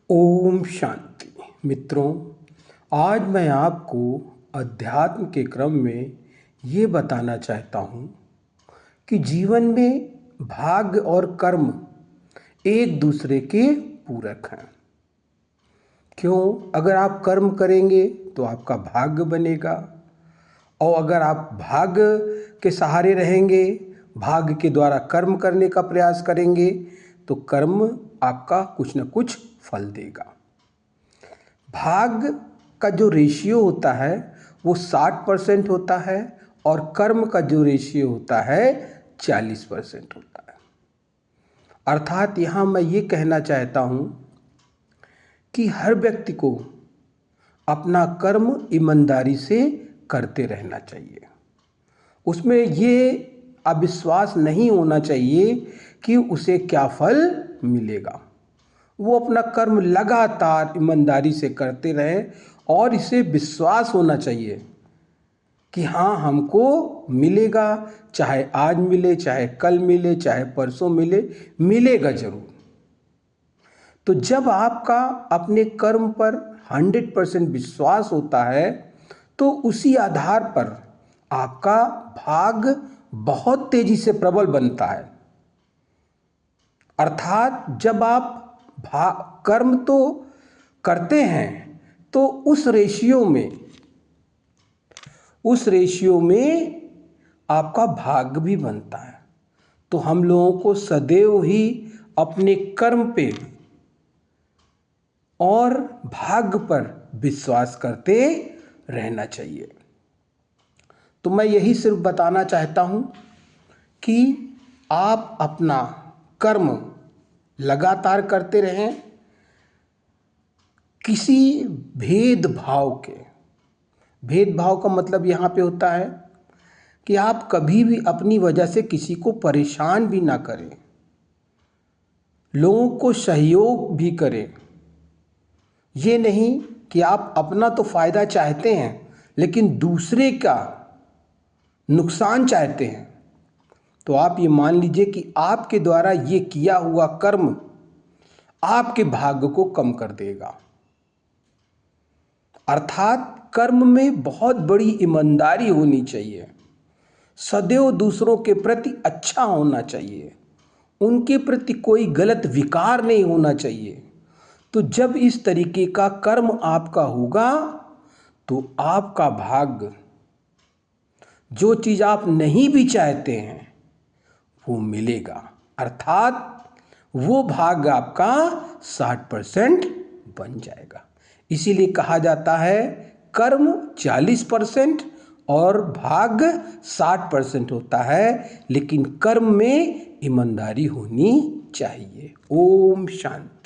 ओम शांति। मित्रों, आज मैं आपको अध्यात्म के क्रम में ये बताना चाहता हूँ कि जीवन में भाग्य और कर्म एक दूसरे के पूरक हैं। क्यों? अगर आप कर्म करेंगे तो आपका भाग्य बनेगा, और अगर आप भाग्य के सहारे रहेंगे, भाग्य के द्वारा कर्म करने का प्रयास करेंगे, तो कर्म आपका कुछ न कुछ फल देगा। भाग्य का जो रेशियो होता है वो 60% होता है और कर्म का जो रेशियो होता है 40% होता है। अर्थात यहाँ मैं ये कहना चाहता हूँ कि हर व्यक्ति को अपना कर्म ईमानदारी से करते रहना चाहिए। उसमें ये अविश्वास नहीं होना चाहिए कि उसे क्या फल मिलेगा। वो अपना कर्म लगातार ईमानदारी से करते रहे और इसे विश्वास होना चाहिए कि हाँ, हमको मिलेगा, चाहे आज मिले, चाहे कल मिले, चाहे परसों मिले, मिलेगा जरूर। तो जब आपका अपने कर्म पर 100% विश्वास होता है तो उसी आधार पर आपका भाग्य बहुत तेजी से प्रबल बनता है। अर्थात जब आप कर्म तो करते हैं तो उस रेशियो में आपका भाग्य भी बनता है। तो हम लोगों को सदैव ही अपने कर्म पे और भाग्य पर विश्वास करते रहना चाहिए। तो मैं यही सिर्फ बताना चाहता हूँ कि आप अपना कर्म लगातार करते रहें, किसी भेदभाव का मतलब यहाँ पे होता है कि आप कभी भी अपनी वजह से किसी को परेशान भी ना करें, लोगों को सहयोग भी करें। ये नहीं कि आप अपना तो फायदा चाहते हैं लेकिन दूसरे का नुकसान चाहते हैं। तो आप ये मान लीजिए कि आपके द्वारा ये किया हुआ कर्म आपके भाग्य को कम कर देगा। अर्थात कर्म में बहुत बड़ी ईमानदारी होनी चाहिए, सदैव दूसरों के प्रति अच्छा होना चाहिए, उनके प्रति कोई गलत विकार नहीं होना चाहिए। तो जब इस तरीके का कर्म आपका होगा तो आपका भाग्य, जो चीज़ आप नहीं भी चाहते हैं, वो मिलेगा। अर्थात वो भाग्य आपका 60% बन जाएगा। इसीलिए कहा जाता है कर्म 40% और भाग्य 60% होता है, लेकिन कर्म में ईमानदारी होनी चाहिए। ओम शांति।